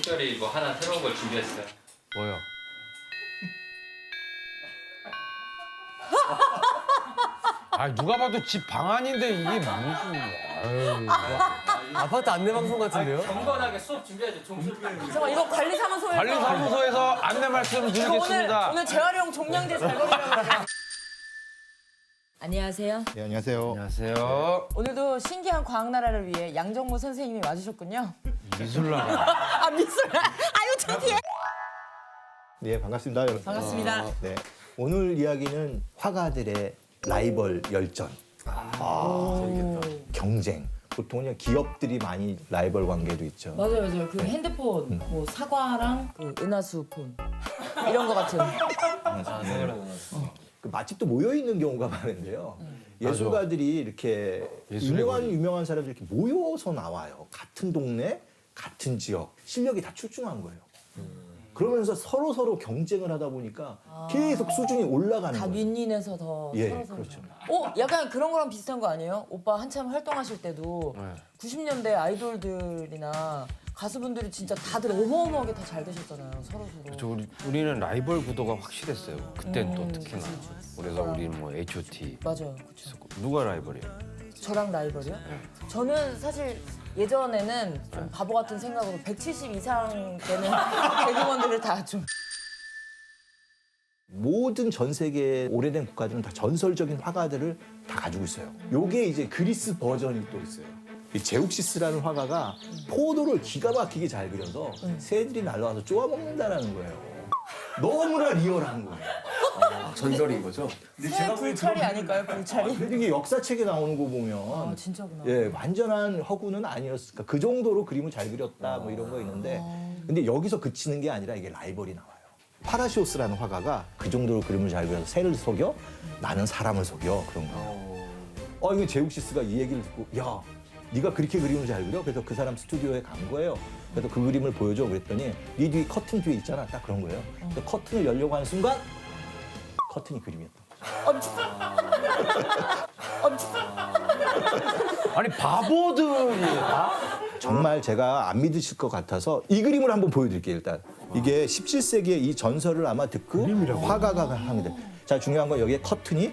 특별히 뭐 하나 새로운 걸 준비했어요. 뭐요? 아 누가 봐도 집 방안인데 이게 무슨? 아유. 아파트 안내 방송 같은데요? 경건하게 수업 준비해야죠. 종술. 잠깐 이거 관리사무소에서 관리사무소에서 안내 말씀 이거 오늘 드리겠습니다. 재활용 종량제 잘 먹으려고. 안녕하세요. 네, 안녕하세요. 안녕하세요. 오늘도 신기한 과학 나라를 위해 양정모 선생님이 와주셨군요. 미술라가. 아 미술아. 아유 창피해. 네, 반갑습니다, 여러분. 반갑습니다. 네, 오늘 이야기는 화가들의 라이벌 열전, 경쟁. 보통은 기업들이 많이 라이벌 관계도 있죠. 맞아요. 그 핸드폰, 뭐 사과랑 그 은하수 폰 이런 거 같은. 그 맛집도 모여 있는 경우가 많은데요. 예술가들이 이렇게 유명한 사람들이 이렇게 모여서 나와요. 같은 동네, 같은 지역, 실력이 다 출중한 거예요. 그러면서 서로 경쟁을 하다 보니까 계속 수준이 올라가는 다 거예요. 윈윈해서 더 예, 서로 서로. 그렇죠. 약간 그런 거랑 비슷한 거 아니에요? 오빠 한참 활동하실 때도 네. 90년대 아이돌들이나 가수분들이 진짜 다들 어마어마하게 다 잘 되셨잖아요. 서로. 우리는 라이벌 구도가 확실했어요. 그땐 또 특히나. 그래서 우리는 뭐 H.O.T. 맞아요. 그쵸. 누가 라이벌이에요? 저랑 라이벌이요? 저는 사실 예전에는 좀 바보 같은 생각으로 170 이상 되는 개그맨들을 다 좀. 모든 전 세계 오래된 국가들은 다 전설적인 화가들을 다 가지고 있어요. 요게 이제 그리스 버전이 또 있어요. 이 제욱시스라는 화가가 포도를 기가 막히게 잘 그려서 새들이 날라와서 쪼아먹는다라는 거예요. 너무나 리얼한 거예요. 전설인 거죠? 새 불찰이 아닐까요? 불찰이? 근데 이게 역사책에 나오는 거 보면 아 진짜구나. 예, 완전한 허구는 아니었을까. 그 정도로 그림을 잘 그렸다 뭐 이런 거 있는데 근데 여기서 그치는 게 아니라 이게 라이벌이 나와요. 파라시오스라는 화가가 그 정도로 그림을 잘 그려서 새를 속여 나는 사람을 속여 그런 거. 이거 제욱시스가 이 얘기를 듣고 야 네가 그렇게 그림을 잘 그려? 그래서 그 사람 스튜디오에 간 거예요. 그래서 그 그림을 보여줘 그랬더니 네 뒤에 커튼 뒤에 있잖아. 딱 그런 거예요. 그래서 커튼을 열려고 하는 순간 커튼이 그림이었다. 아니 바보들이 다? 정말 제가 안 믿으실 것 같아서 이 그림을 한번 보여드릴게요. 일단 이게 17세기의 이 전설을 아마 듣고 화가가 합니다. 자, 중요한 건 여기에 커튼이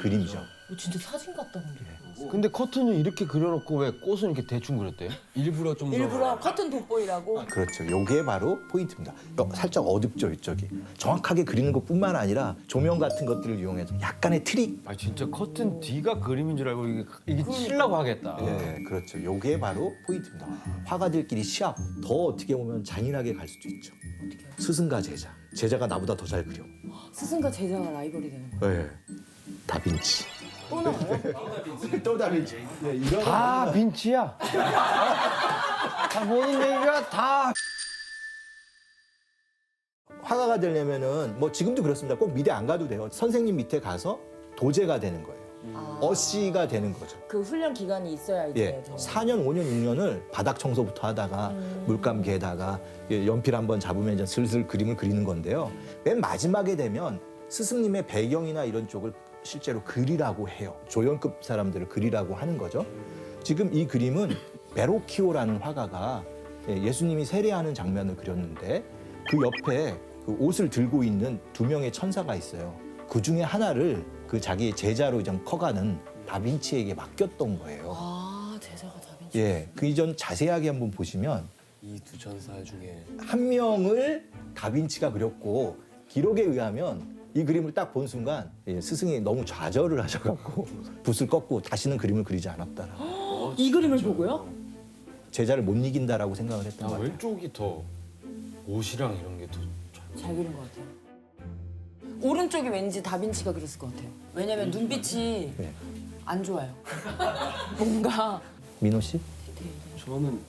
그림이죠. 진짜 사진 같다 근데. 근데 커튼을 이렇게 그려놓고 왜 꽃은 이렇게 대충 그렸대요? 일부러 좀 일부러 커튼 돋보이라고. 그렇죠. 요게 바로 포인트입니다. 살짝 어둡죠, 이쪽이. 정확하게 그리는 것뿐만 아니라 조명 같은 것들을 이용해서 약간의 트릭. 아 진짜 커튼 뒤가 그림인 줄 알고 이게 치려고 하겠다. 네, 그렇죠. 요게 바로 포인트입니다. 화가들끼리 시합. 더 어떻게 보면 잔인하게 갈 수도 있죠. 스승과 제자. 제자가 나보다 더 잘 그려. 스승과 제자가 라이벌이 되는 거. 네. 다빈치. 또 나와요? 또 다빈치. 네, 이런 다 빈치야. 다 보는 얘기가 다. 화가가 되려면은 뭐 지금도 그렇습니다. 꼭 미대 안 가도 돼요. 선생님 밑에 가서 도제가 되는 거예요. 어씨가 되는 거죠. 그 훈련 기간이 있어야 이제. 예, 4년, 5년, 6년을 바닥 청소부터 하다가 물감 개다가 연필 한번 잡으면 이제 슬슬 그림을 그리는 건데요. 맨 마지막에 되면 스승님의 배경이나 이런 쪽을 실제로 그리라고 해요. 조연급 사람들을 그리라고 하는 거죠. 지금 이 그림은 베로키오라는 화가가 예수님이 세례하는 장면을 그렸는데 그 옆에 그 옷을 들고 있는 두 명의 천사가 있어요. 그 중에 하나를 그 자기의 제자로 좀 커가는 다빈치에게 맡겼던 거예요. 아 제자가 다빈치. 예, 그 이전 자세하게 한번 보시면 이 두 전사 중에 한 명을 다빈치가 그렸고 기록에 의하면 이 그림을 딱 본 순간 스승이 너무 좌절을 하셔갖고 붓을 꺾고 다시는 그림을 그리지 않았다라. 이 그림을 보고요? 제자를 못 이긴다라고 생각을 했던 것 같아요. 왼쪽이 더 옷이랑 이런 게 더. 잘 그린 것 같아요. 오른쪽이 왠지 다빈치가 그렸을 것 같아요. 왜냐면 눈빛이 네. 안 좋아요. 뭔가 민호 씨? 저는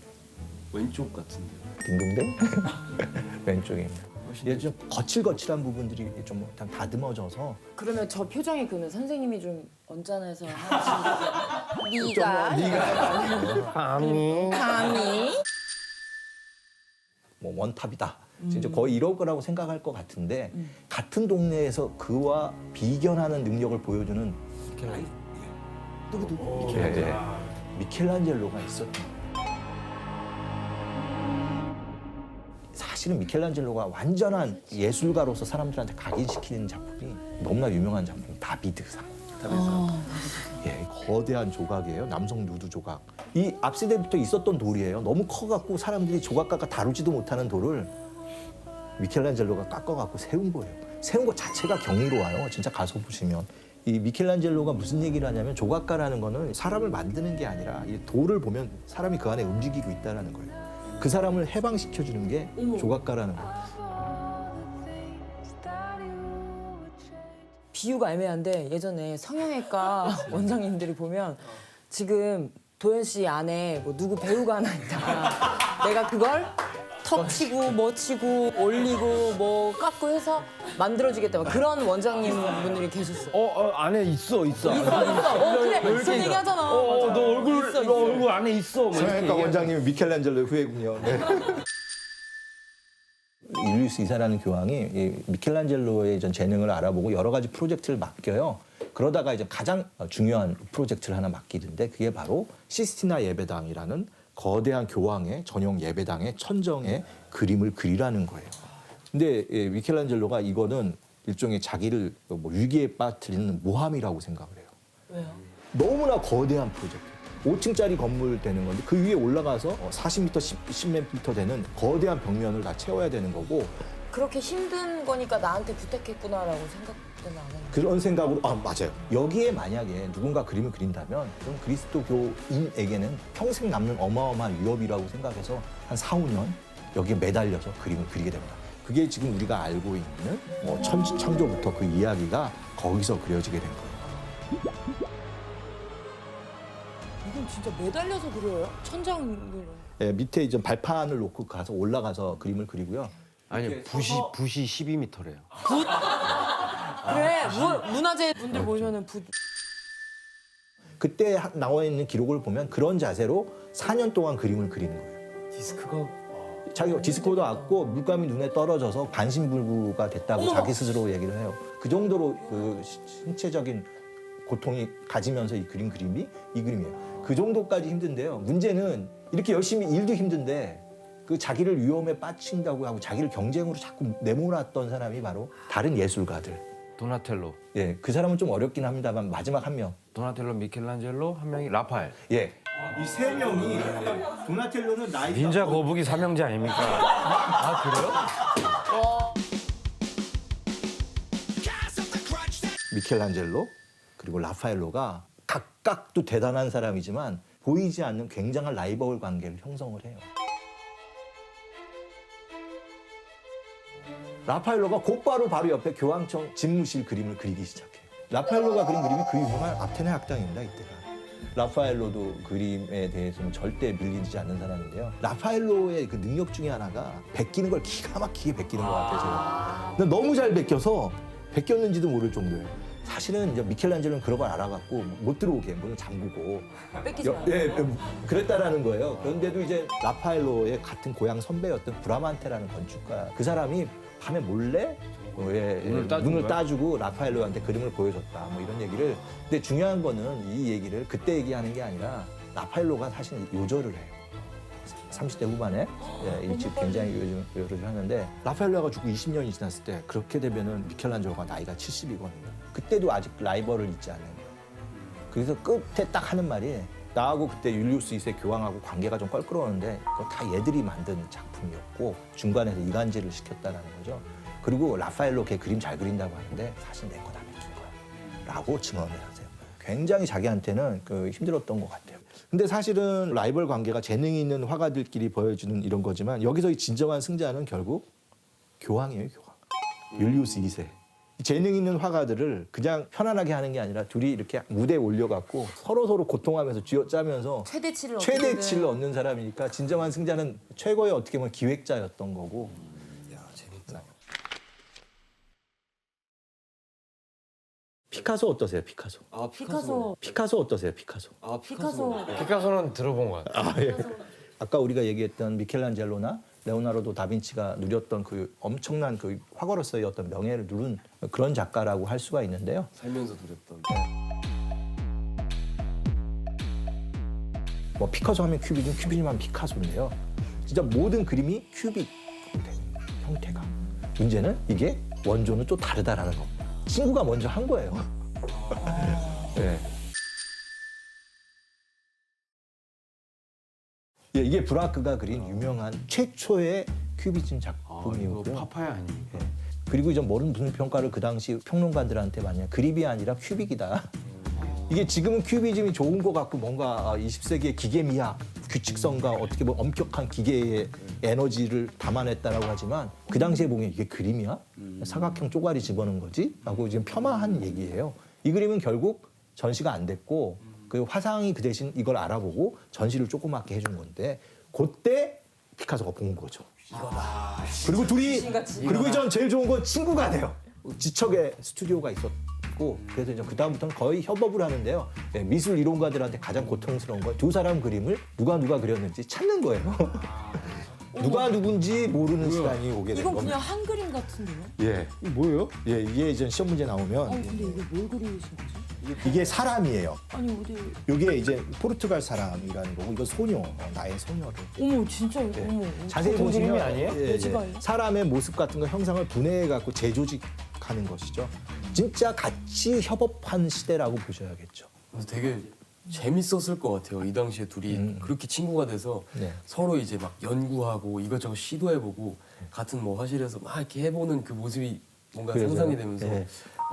왼쪽 같은데요. 딩동댕? 왼쪽입니다. 이게 좀 거칠거칠한 부분들이 좀 다듬어져서 그러면 저 표정이 그는 선생님이 좀 언짢아서 하시는 네가 감히 뭐 원탑이다. 진짜 거의 이럴 거라고 생각할 것 같은데 같은 동네에서 그와 비견하는 능력을 보여주는 누구도 미켈란젤로가 있었던 거예요. 사실은 미켈란젤로가 완전한 예술가로서 사람들한테 각인시키는 작품이 너무나 유명한 작품이 다비드상. 예, 거대한 조각이에요. 남성 누드 조각. 이 앞세대부터 있었던 돌이에요. 너무 커갖고 사람들이 조각가가 다루지도 못하는 돌을 미켈란젤로가 깎아갖고 세운 거예요. 세운 것 자체가 경이로워요. 진짜 가서 보시면. 이 미켈란젤로가 무슨 얘기를 하냐면 조각가라는 거는 사람을 만드는 게 아니라 이 돌을 보면 사람이 그 안에 움직이고 있다는 거예요. 그 사람을 해방시켜주는 게 조각가라는 거예요. 비유가 애매한데 예전에 성형외과 원장님들이 보면 지금 도현 씨 안에 뭐 누구 배우가 하나 있다가 내가 그걸 턱 치고 뭐 치고 올리고 뭐 깎고 해서 만들어주겠다 막 그런 원장님 분들이 계셨어요. 안에 있어. 그래 무슨 얘기하잖아. 너 얼굴 안에 있어. 뭐 이렇게 성형외과 얘기하잖아. 원장님은 미켈란젤로의 후예군요. 네. 율리우스 이사라는 교황이 이 미켈란젤로의 전 재능을 알아보고 여러 가지 프로젝트를 맡겨요. 그러다가 이제 가장 중요한 프로젝트를 하나 맡기는데 그게 바로 시스티나 예배당이라는 거대한 교황의 전용 예배당의 천정에 그림을 그리라는 거예요. 근데 미켈란젤로가 이거는 일종의 자기를 뭐 위기에 빠뜨리는 모함이라고 생각을 해요. 왜요? 너무나 거대한 프로젝트. 5층짜리 건물 되는 건데 그 위에 올라가서 40m, 10몇 미터 되는 거대한 벽면을 다 채워야 되는 거고 그렇게 힘든 거니까 나한테 부탁했구나라고 생각은 안 해요. 그런 생각으로 맞아요. 여기에 만약에 누군가 그림을 그린다면 그럼 그리스도교인에게는 평생 남는 어마어마한 위협이라고 생각해서 한 4, 5년 여기에 매달려서 그림을 그리게 됩니다. 그게 지금 우리가 알고 있는 뭐 천지창조부터 그 이야기가 거기서 그려지게 된 거예요. 이건 진짜 매달려서 그려요? 천장으로. 예, 밑에 이제 발판을 놓고 가서 올라가서 그림을 그리고요. 아니 붓이 12m래요. 그래 문화재 분들 보면은 그때 나와 있는 기록을 보면 그런 자세로 4년 동안 그림을 그리는 거예요. 디스크가 자기 디스코도 왔고 물감이 눈에 떨어져서 반신불구가 됐다고 자기 스스로 얘기를 해요. 그 정도로 그 신체적인 고통이 가지면서 이 그림이 이 그림이에요. 그 정도까지 힘든데요. 문제는 이렇게 열심히 일도 힘든데 그 자기를 위험에 빠뜨린다고 하고 자기를 경쟁으로 자꾸 내몰았던 사람이 바로 다른 예술가들. 도나텔로, 예, 그 사람은 좀 어렵긴 합니다만 마지막 한 명. 도나텔로, 미켈란젤로, 한 명이 라파엘. 예. 이 세 명이 도나텔로는 나이가 닌자 거북이 삼형제 아닙니까? 아 그래요? 미켈란젤로 그리고 라파엘로가 각각도 대단한 사람이지만 보이지 않는 굉장한 라이벌 관계를 형성을 해요. 라파엘로가 곧바로 바로 옆에 교황청 집무실 그림을 그리기 시작해요. 라파엘로가 그린 그림이 그 유명한 아테네 학당입니다. 이때가. 라파엘로도 그림에 대해서는 절대 밀리지 않는 사람인데요. 라파엘로의 그 능력 중에 하나가 베끼는 걸 기가 막히게 베끼는 것 같아요. 근데 너무 잘 베껴서 베꼈는지도 모를 정도예요. 사실은 이제 미켈란젤로는 그런 걸 알아갖고 못 들어오게 문을 잠그고 뺏기지 마. 그랬다라는 거예요. 그런데도 이제 라파엘로의 같은 고향 선배였던 브라만테라는 건축가 그 사람이 밤에 몰래 눈을 따주고 라파엘로한테 그림을 보여줬다. 뭐 이런 얘기를. 근데 중요한 거는 이 얘기를 그때 얘기하는 게 아니라 라파엘로가 사실 요절을 해요. 30대 후반에 일찍 굉장히 요절을 하는데 라파엘로가 죽고 20년이 지났을 때 그렇게 되면은 미켈란젤로가 나이가 70이거든요. 그때도 아직 라이벌을 잊지 않는 거예요. 그래서 끝에 딱 하는 말이 나하고 그때 율리우스 2세 교황하고 관계가 좀 껄끄러웠는데 그거 다 얘들이 만든 작품이었고 중간에서 이간질을 시켰다라는 거죠. 그리고 라파엘로 걔 그림 잘 그린다고 하는데 사실 내 거 다 베낀 거야 라고 증언을 하세요. 굉장히 자기한테는 힘들었던 것 같아요. 근데 사실은 라이벌 관계가 재능이 있는 화가들끼리 보여주는 이런 거지만 여기서 이 진정한 승자는 결국 교황이에요. 교황. 율리우스 2세. 재능 있는 화가들을 그냥 편안하게 하는 게 아니라 둘이 이렇게 무대에 올려갖고 서로 고통하면서 쥐어짜면서 최대치를 얻는 사람이니까 진정한 승자는 최고의 어떻게 보면 기획자였던 거고. 야, 재밌다. 피카소 어떠세요? 피카소. 피카소 어떠세요? 피카소. 피카소는 들어본 것 같아요. 예. 아까 우리가 얘기했던 미켈란젤로나 레오나르도 다빈치가 누렸던 그 엄청난 그 화가로서의 어떤 명예를 누른 그런 작가라고 할 수가 있는데요. 살면서 누렸던. 뭐 피카소 하면 큐빅이면 피카소인데요. 진짜 모든 그림이 큐빅 형태. 문제는 이게 원조는 또 다르다라는 거. 친구가 먼저 한 거예요. 네. 예, 이게 브라크가 그린 유명한 최초의 큐비즘 이거 작품이고요. 파파야 아니에요? 예. 그리고 이제 무슨 평가를 그 당시 평론가들한테 많이 그립이 아니라 큐빅이다. 이게 지금은 큐비즘이 좋은 것 같고 뭔가 20세기의 기계미학, 규칙성과 어떻게 보면 엄격한 기계의 에너지를 담아냈다라고 하지만 그 당시에 보면 이게 그림이야? 사각형 쪼가리 집어넣은 거지? 라고 지금 폄하한 얘기예요. 이 그림은 결국 전시가 안 됐고 그 화상이 그 대신 이걸 알아보고 전시를 조그맣게 해준 건데 그때 피카소가 본 거죠. 그리고 둘이 그리고 전 제일 좋은 건 친구가 돼요. 지척에 스튜디오가 있었고 그래서 이제 그 다음부터는 거의 협업을 하는데요. 예, 미술 이론가들한테 가장 고통스러운 건 두 사람 그림을 누가 그렸는지 찾는 거예요. 누가 누군지 모르는 시간이 오게 된 이건 겁니다. 그냥 한 그림 같은데요? 예, 이게 뭐예요? 예, 이게 이제 시험 문제 나오면 근데 이게 뭘 그리신 거지? 이게 사람이에요. 아니 어디? 이게 이제 포르투갈 사람이라는 거고 이거 소녀, 나의 소녀를. 어머 진짜 어머. 자세히 보통 보시면 그림이 아니에요? 돼지발이요? 사람의 모습 같은 거 형상을 분해해 갖고 재조직하는 것이죠. 진짜 같이 협업한 시대라고 보셔야겠죠. 그래서 되게 재밌었을 것 같아요. 이 당시에 둘이 그렇게 친구가 돼서 네. 서로 이제 막 연구하고 이것저것 시도해보고 같은 뭐 화실에서 막 이렇게 해보는 그 모습이 뭔가 그래서, 상상이 되면서 예.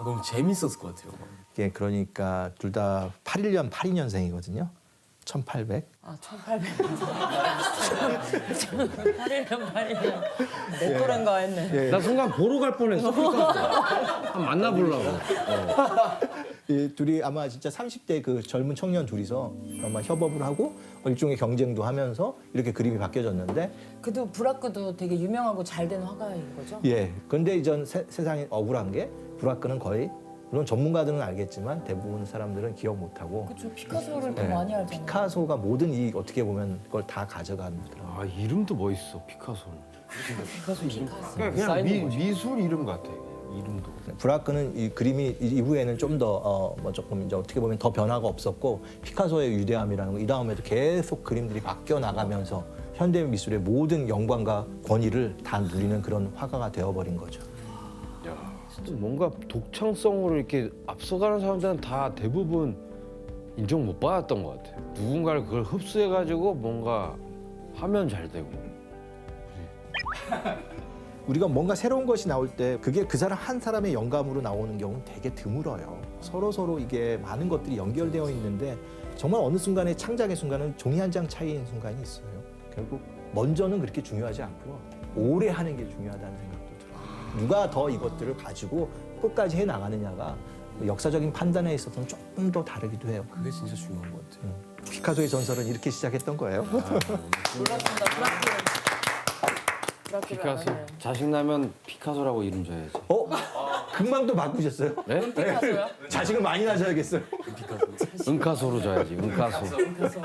너무 재밌었을 것 같아요. 이게 그러니까 둘 다 82년생이거든요. 1800. 아 1800. 8일년 내 또래인가 했네. 나 순간 보러 갈 뻔했어. 한번 만나보려고. 이 둘이 아마 진짜 30대 그 젊은 청년 둘이서 아마 협업을 하고 일종의 경쟁도 하면서 이렇게 그림이 바뀌어졌는데 그래도 브라크도 되게 유명하고 잘 된 화가인 거죠? 예. 그런데 이전 세상에 억울한 게 브라크는 거의 물론 전문가들은 알겠지만 대부분 사람들은 기억 못하고 그렇죠. 피카소를 더 예, 많이 알잖아요. 피카소가 모든 이 어떻게 보면 그걸 다 가져가더라고요. 아 이름도 멋있어 피카소는. 피카소 이름 그냥 미술 이름 같아. 이름도. 브라크는 이 그림이 이후에는 좀 더 뭐 조금 이제 어떻게 보면 더 변화가 없었고 피카소의 위대함이라는 거 이 다음에도 계속 그림들이 바뀌어 나가면서 현대 미술의 모든 영광과 권위를 다 누리는 그런 화가가 되어버린 거죠. 또 뭔가 독창성으로 이렇게 앞서가는 사람들은 다 대부분 인정 못 받았던 것 같아요. 누군가를 그걸 흡수해가지고 뭔가 하면 잘 되고. 우리가 뭔가 새로운 것이 나올 때 그게 그 사람 한 사람의 영감으로 나오는 경우는 되게 드물어요. 서로 이게 많은 것들이 연결되어 있는데 정말 어느 순간에 창작의 순간은 종이 한 장 차이인 순간이 있어요. 결국 먼저는 그렇게 중요하지 않고요. 오래 하는 게 중요하다는 생각도 들어요. 누가 더 이것들을 가지고 끝까지 해 나가느냐가 역사적인 판단에 있어서는 조금 더 다르기도 해요. 그게 진짜 중요한 것 같아요. 피카소의 전설은 이렇게 시작했던 거예요. 몰랐습니다. 브라크를 피카소. 알아요. 자식 나면 피카소라고 이름 줘야지. 금방도 바꾸셨어요? 네? 피카소요? 자식을 많이 낳으셔야겠어요. 은카소로 줘야지. 은카소. 피카소.